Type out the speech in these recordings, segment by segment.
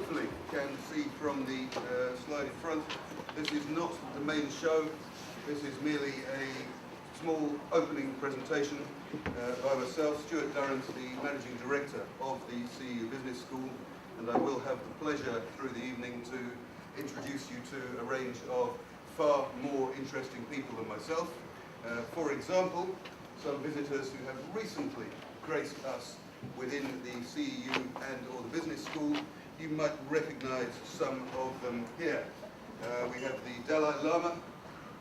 hopefully can see from the slide in front, this is not the main show. This is merely a small opening presentation by myself, Stuart Durrant, the Managing Director of the CEU Business School, and I will have the pleasure through the evening to introduce you to a range of far more interesting people than myself. For example, some visitors who have recently graced us within the CEU and or the Business School. You might recognize some of them here. We have the Dalai Lama.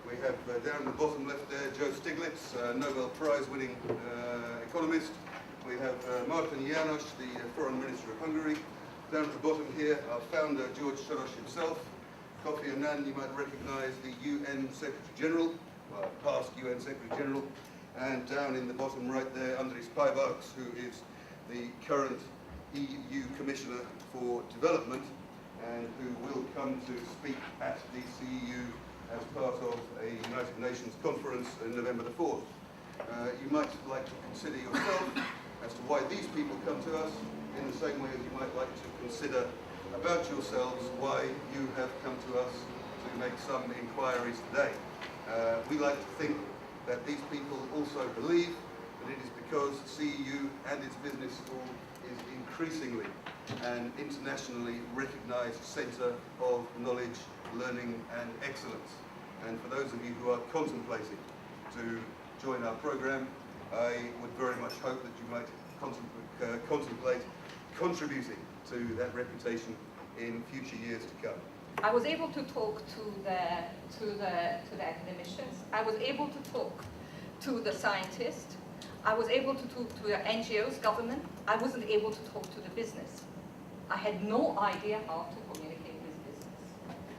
We have down in the bottom left there, Joe Stiglitz, Nobel Prize winning economist. We have Martin János, the Foreign Minister of Hungary. Down at the bottom here, our founder, George Soros himself. Kofi Annan, you might recognize, the UN Secretary General, well, past UN Secretary General. And down in the bottom right there, Andris Paivalks, who is the current EU Commissioner for Development and who will come to speak at the CEU as part of a United Nations conference on November the 4th. You might like to consider yourself as to why these people come to us, in the same way as you might like to consider about yourselves why you have come to us to make some inquiries today. We like to think that these people also believe that it is because CEU and its business school is increasingly an internationally recognized center of knowledge, learning and excellence. And for those of you who are contemplating to join our program, I would very much hope that you might contemplate contributing to that reputation in future years to come. I was able to talk to the academicians. I was able to talk to the scientists. I was able to talk to the NGOs, government. I wasn't able to talk to the business. I had no idea how to communicate with business.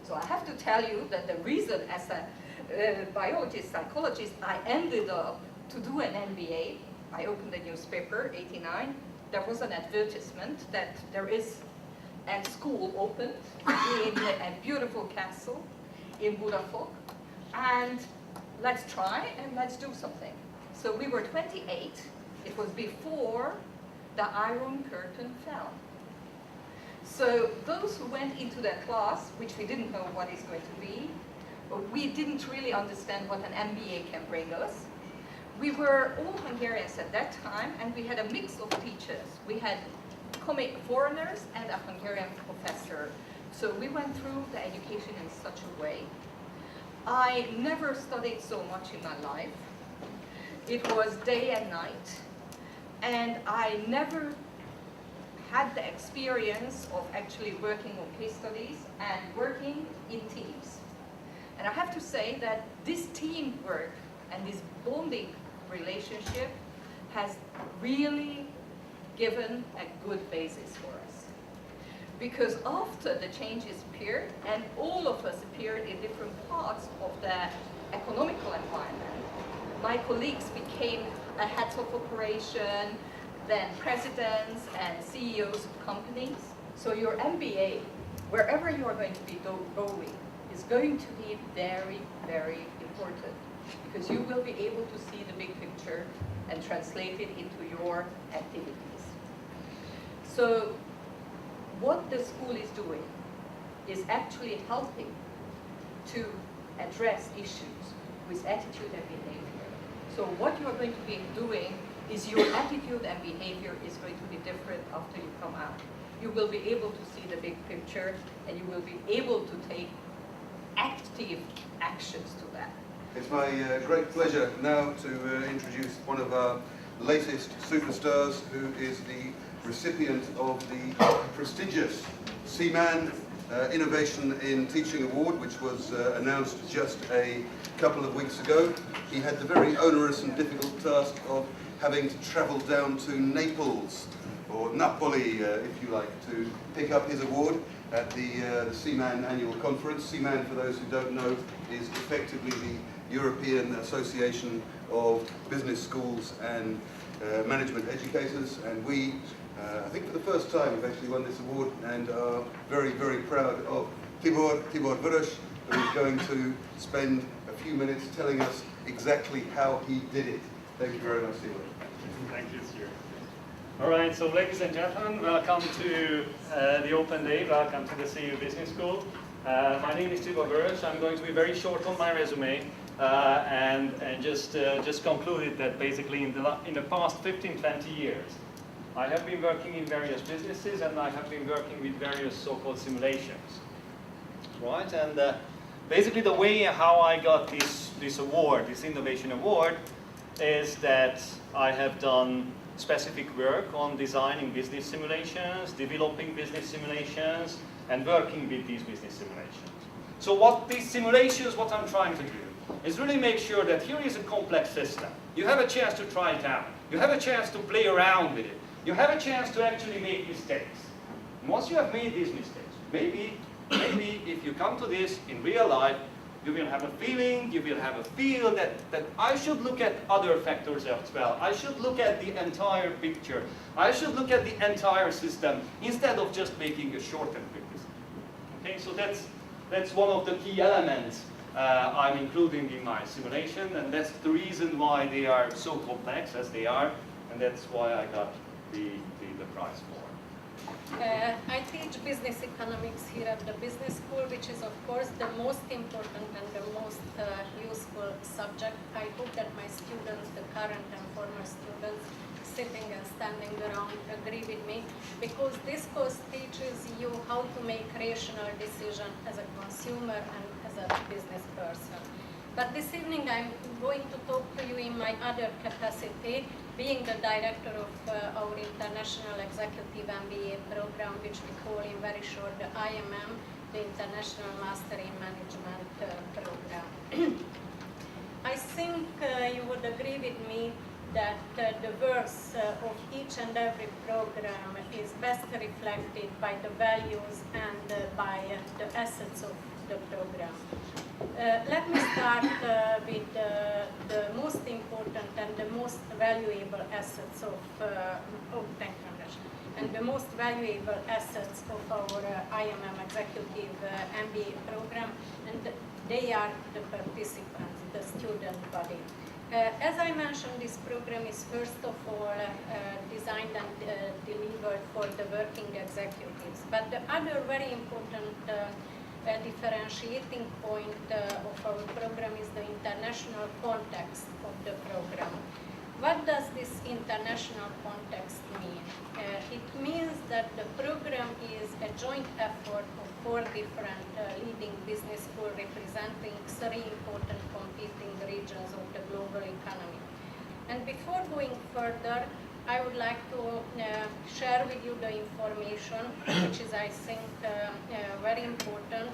So I have to tell you that the reason, as a biologist, psychologist, I ended up to do an MBA. I opened a newspaper, '89. There was an advertisement that there is a school opened in a beautiful castle in Budapest, and let's try and let's do something. So we were 28. It was before the Iron Curtain fell. So those who went into that class, which we didn't know what it's going to be, we didn't really understand what an MBA can bring us. We were all Hungarians at that time, and we had a mix of teachers. We had foreigners and a Hungarian professor. So we went through the education in such a way. I never studied so much in my life. It was day and night. And I never had the experience of actually working on case studies and working in teams. And I have to say that this teamwork and this bonding relationship has really given a good basis for us. Because after the changes appeared, and all of us appeared in different parts of the economical environment, my colleagues became heads of operation, then presidents and CEOs of companies. So your MBA, wherever you are going to be going, is going to be very, very important, because you will be able to see the big picture and translate it into your activities. So what the school is doing is actually helping to address issues with attitude and behavior. So what you are going to be doing is your attitude and behavior is going to be different after you come out. You will be able to see the big picture, and you will be able to take active actions to that. It's my great pleasure now to introduce one of our latest superstars, who is the recipient of the prestigious Seaman Innovation in Teaching Award, which was announced just a couple of weeks ago. He had the very onerous and difficult task of having to travel down to Naples, or Napoli, if you like, to pick up his award at the Seaman annual conference. Seaman, for those who don't know, is effectively the European Association of Business Schools and Management Educators, and we, I think for the first time, have actually won this award and are very, very proud of Tibor Voros, who is going to spend a few minutes telling us exactly how he did it. Thank you very much, Tibor. Thank you, Stuart. All right, so ladies and gentlemen, welcome to the open day. Welcome to the CEU Business School. My name is Voros. I'm going to be very short on my resume and just concluded that basically in the past 15-20 years, I have been working in various businesses and I have been working with various so-called simulations. Right, and basically the way how I got this award, this innovation award, is that I have done specific work on designing business simulations, developing business simulations, and working with these business simulations. So what these simulations, what I'm trying to do, is really make sure that here is a complex system. You have a chance to try it out. You have a chance to play around with it. You have a chance to actually make mistakes. And once you have made these mistakes, maybe if you come to this in real life, you will have a feeling, you will have a feel that I should look at other factors as well. I should look at the entire picture. I should look at the entire system instead of just making a short-term criticism. Okay, so that's one of the key elements I'm including in my simulation, and that's the reason why they are so complex as they are, and that's why I got the prize for. I teach business economics here at the business school, which is of course the most important and the most useful subject. I hope that my students, the current and former students, sitting and standing around agree with me, because this course teaches you how to make rational decisions as a consumer and as a business person. But this evening I'm going to talk to you in my other capacity, being the director of our International Executive MBA program, which we call in very short the IMM, the International Master in Management program. I think you would agree with me that the worth of each and every program is best reflected by the values and by the assets of the program. Let me start with the most important and the most valuable assets of technology and the most valuable assets of our IMM Executive MBA program, and they are the participants, the student body. As I mentioned, this program is first of all designed and delivered for the working executives, but the other very important differentiating point of our program is the international context of the program. What does this international context mean? It means that the program is a joint effort of 4 different leading business schools representing 3 important competing regions of the global economy. And before going further, I would like to share with you the information, which is, I think, very important.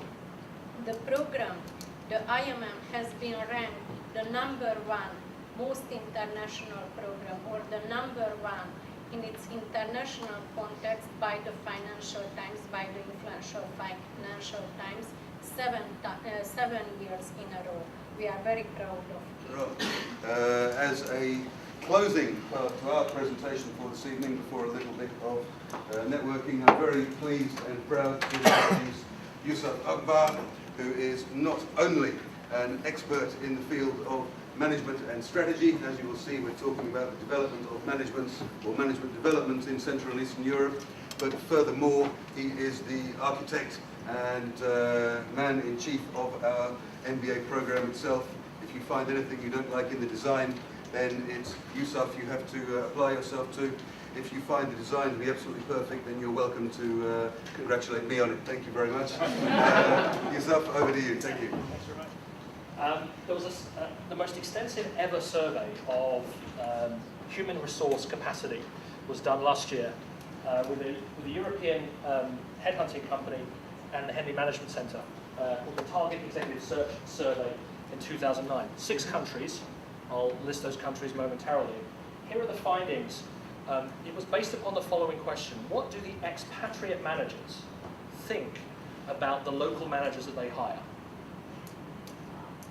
The program, the IMM, has been ranked the #1 most international program, or the #1 in its international context by the Financial Times, by the influential Financial Times, 7 years in a row. We are very proud of it. As a closing to our presentation for this evening, before a little bit of networking, I'm very pleased and proud to introduce Yusuf Akbar, who is not only an expert in the field of management and strategy. As you will see, we're talking about the development of management or management development in Central and Eastern Europe, but furthermore, he is the architect and man-in-chief of our MBA program itself. If you find anything you don't like in the design, then it's Yusuf you have to apply yourself to. If you find the design to be absolutely perfect, then you're welcome to congratulate me on it. Thank you very much. Yusuf, over to you. Thank you. Thanks very much. There was the most extensive ever survey of human resource capacity was done last year with a European headhunting company and the Henley Management Centre called the Target Executive Search Survey in 2009. 6 countries. I'll list those countries momentarily. Here are the findings. It was based upon the following question: what do the expatriate managers think about the local managers that they hire?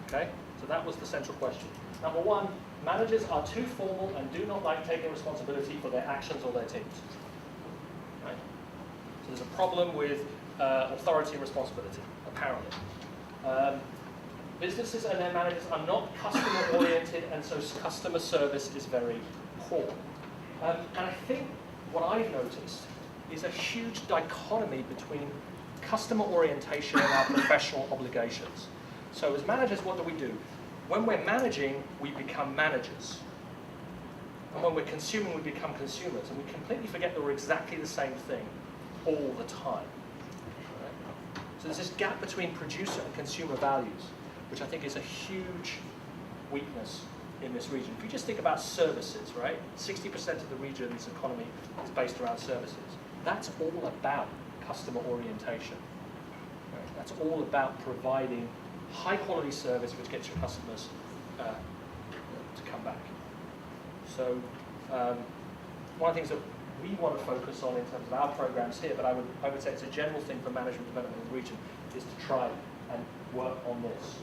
Okay, so that was the central question. Number 1, managers are too formal and do not like taking responsibility for their actions or their teams. Right? So there's a problem with authority and responsibility, apparently. Businesses and their managers are not customer-oriented, and so customer service is very poor. And I think what I've noticed is a huge dichotomy between customer orientation and our professional obligations. So as managers, what do? When we're managing, we become managers. And when we're consuming, we become consumers. And we completely forget that we're exactly the same thing all the time. Right? So there's this gap between producer and consumer values, which I think is a huge weakness in this region. If you just think about services, right? 60% of the region's economy is based around services. That's all about customer orientation. Right? That's all about providing high quality service which gets your customers to come back. So one of the things that we want to focus on in terms of our programs here, but I would say it's a general thing for management development in the region, is to try and work on this.